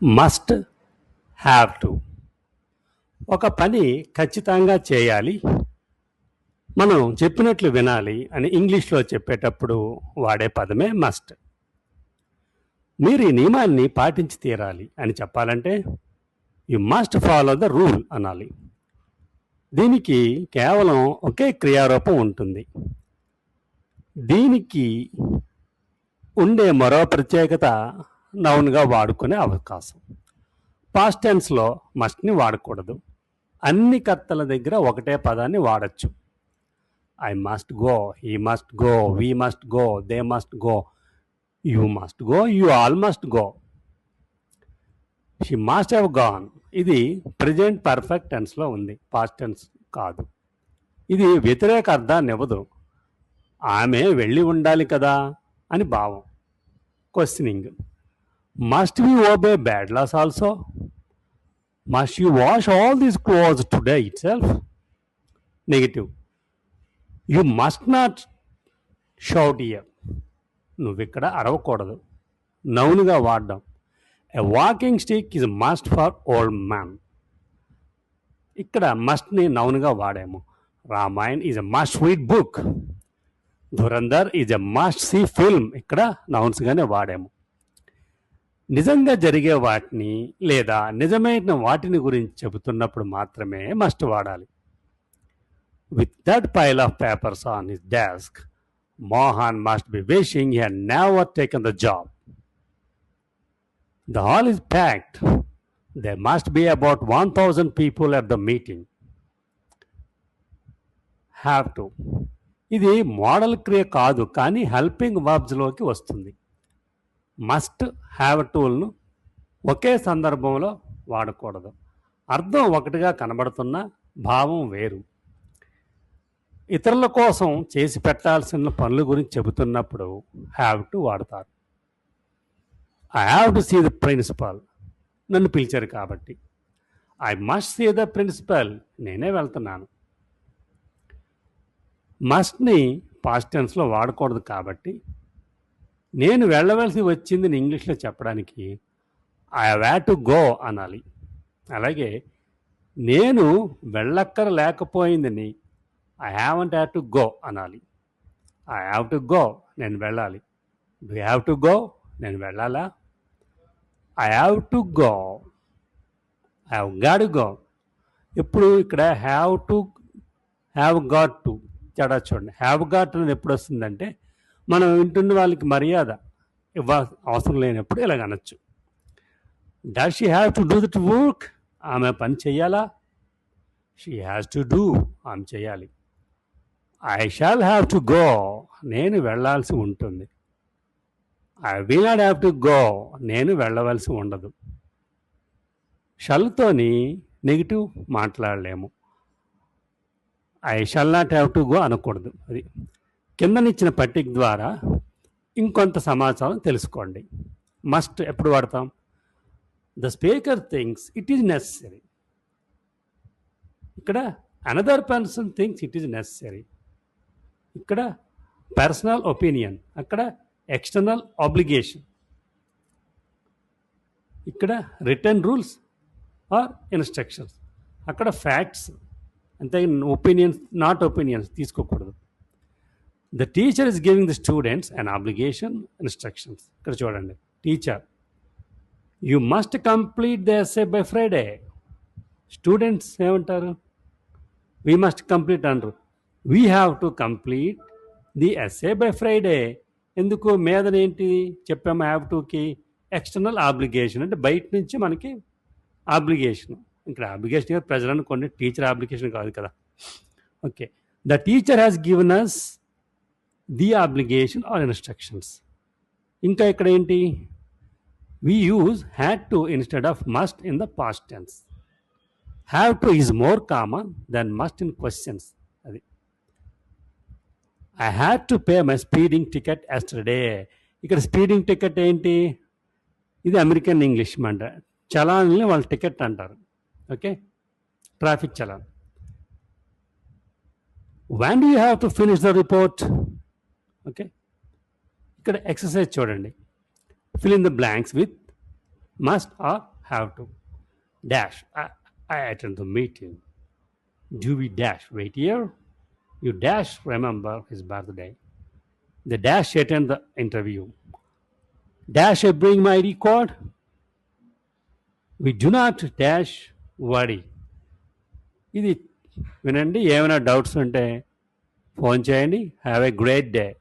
Must have to. ఒక పని ఖచ్చితంగా చేయాలి, మనం చెప్పినట్లు వినాలి అని ఇంగ్లీష్లో చెప్పేటప్పుడు వాడే పదమే మస్ట్. మీరు ఈ నియమాన్ని పాటించి తీరాలి అని చెప్పాలంటే you must follow the rule అనాలి. దీనికి కేవలం ఒకే క్రియారూపం ఉంటుంది. దీనికి ఉండే మరో ప్రత్యేకత నౌన్గా వాడుకునే అవకాశం. పాస్ట్ టెన్స్లో మస్ట్ని వాడకూడదు. అన్ని కర్తల దగ్గర ఒకటే పదాన్ని వాడచ్చు. I must go, he must go, we must go, they must go, you must go, you all must go, she must have gone. ఇది ప్రెజెంట్ పర్ఫెక్ట్ టెన్స్లో ఉంది, పాస్ట్ టెన్స్ కాదు. ఇది వ్యతిరేక అర్థాన్ని ఇవ్వదు. ఆమె వెళ్ళి ఉండాలి కదా అని భావం. Questioning. Must we obey bad laws also? Must you wash all these clothes today itself? Negative. You must not shout here. నువ్వు ఇక్కడ అరవకూడదు. నౌన్గా వాడడం. A walking stick is must for old man. ఇక్కడ మస్ట్ని నౌన్గా వాడాము. Ramayan is a must read book. Dhurandhar is a must see film. ఇక్కడ నౌన్స్గానే వాడాము. నిజంగా జరిగే వాటిని లేదా నిజమైన వాటిని గురించి చెబుతున్నప్పుడు మాత్రమే మస్ట్ వాడాలి. With that pile of papers on his desk, Mohan must be wishing he had never taken the job. The hall is packed. There must be about 1,000 people at the meeting. Have to. ఇది model క్రియ కాదు, కానీ helping వర్బ్స్లోకి వస్తుంది. Must have టూల్ను ఒకే సందర్భంలో వాడకూడదు. అర్థం ఒకటిగా కనబడుతున్న భావం వేరు. ఇతరుల కోసం చేసి పెట్టాల్సిన పనుల గురించి చెబుతున్నప్పుడు హ్యావ్ టు వాడతారు. I have to see the principal. నన్ను పిలిచారు కాబట్టి. I must see the principal. నేనే వెళ్తున్నాను. మస్ట్ని పాస్ట్ టెన్స్లో వాడకూడదు కాబట్టి నేను వెళ్ళవలసి వచ్చిందని ఇంగ్లీష్లో చెప్పడానికి ఐ హ్యావ్ టు గో అనాలి. అలాగే నేను వెళ్ళక్కర లేకపోయిందని I haven't have to go అనాలి. ఐ హ్యావ్ టు గో, నేను వెళ్ళాలి. డూ హ్యావ్ టు గో, నేను వెళ్ళాలా? I have to go, I have got to go. ఇప్పుడు ఇక్కడ have to, have got to తేడా చూడండి. హ్యావ్ గాట్ అనేది ఎప్పుడు వస్తుందంటే మనం వింటున్న వాళ్ళకి మర్యాద అవసరం లేనప్పుడు ఇలాగ అనొచ్చు. Does she have to do that work? ఆమె పని చెయ్యాలా? షీ హ్యాస్ టు డూ, ఆమె చేయాలి. I shall have to go, నేను వెళ్ళాల్సి ఉంటుంది. I will not have to go, నేను వెళ్ళవలసి ఉండదు. షల్తోని నెగిటివ్ మాట్లాడలేము. I shall not have to go అనకూడదు. అది కిందనిచ్చిన పట్టిక ద్వారా ఇంకొంత సమాచారం తెలుసుకోండి. మస్ట్ ఎప్పుడు వాడతాం? The speaker thinks it is necessary. ఇక్కడ another person thinks it is necessary. ఇక్కడ పర్సనల్ ఒపీనియన్, అక్కడ ఎక్స్టర్నల్ ఆబ్లిగేషన్. ఇక్కడ రిటర్న్ రూల్స్ ఆర్ ఇన్స్ట్రక్షన్స్, అక్కడ ఫ్యాక్ట్స్. అంతే, ఒపీనియన్స్ నాట్ ఒపీనియన్స్ తీసుకోకూడదు. The teacher is giving the students an obligation, instructions. ఇక్కడ చూడండి, teacher you must complete the essay by Friday. Students ఏమంటారు? We must complete అనరు. We have to complete the essay by Friday. ఎందుకు? మీదనేంటి చెప్పాము? Have Tuki external obligation, అంటే బయట నుంచి మనకి ఆబ్లిగేషన్. ఇక్కడ అప్లికేషన్ ప్రజలు అనుకోండి, టీచర్ అప్లికేషన్ కాదు కదా. Okay, the teacher has given us the application or instructions. ఇంకా ఇక్కడ ఏంటి? We use had to instead of must in the past tense. Have to is more common than must in questions. అది I had to pay my speeding ticket yesterday. ఇక్కడ speeding ticket ఏంటి? ఇది American English మాట. చలాన్ని వాళ్ళు ticket అంటారు. Okay, traffic challan. when do you have to finish the report? Okay, ఇక్కడ exercise చూడండి. fill in the blanks with must or have to. Dash, I attend the meeting. Do we dash wait here? You dash remember his birthday. The dash attend the interview. Dash I bring my ID card. We do not dash worry. ఇది వినండి. ఏమైనా doubts ఉంటే phone చేయండి. Have a great day.